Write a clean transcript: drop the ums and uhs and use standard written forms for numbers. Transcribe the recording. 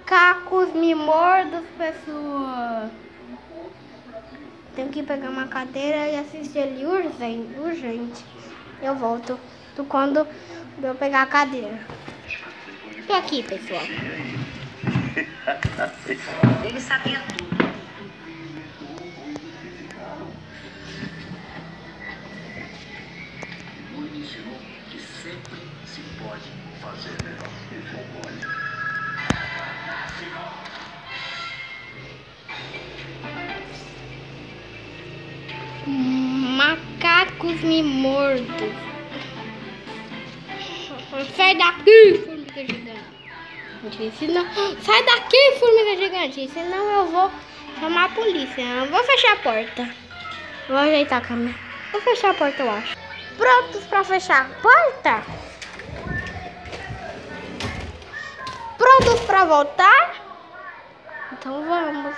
Macacos me mordam, pessoal. Tenho que pegar uma cadeira e assistir ali urgente. Eu volto quando eu pegar a cadeira. Tô aqui, pessoal. Ele sabia tudo. Ele ensinou que sempre se pode fazer melhor. Macacos me mordam. Sai daqui, formiga gigante. Sai daqui, formiga gigante. Senão eu vou chamar a polícia. Eu vou fechar a porta. Vou ajeitar a câmera. Vou fechar a porta, eu acho. Prontos pra fechar a porta? Prontos pra voltar? Então vamos.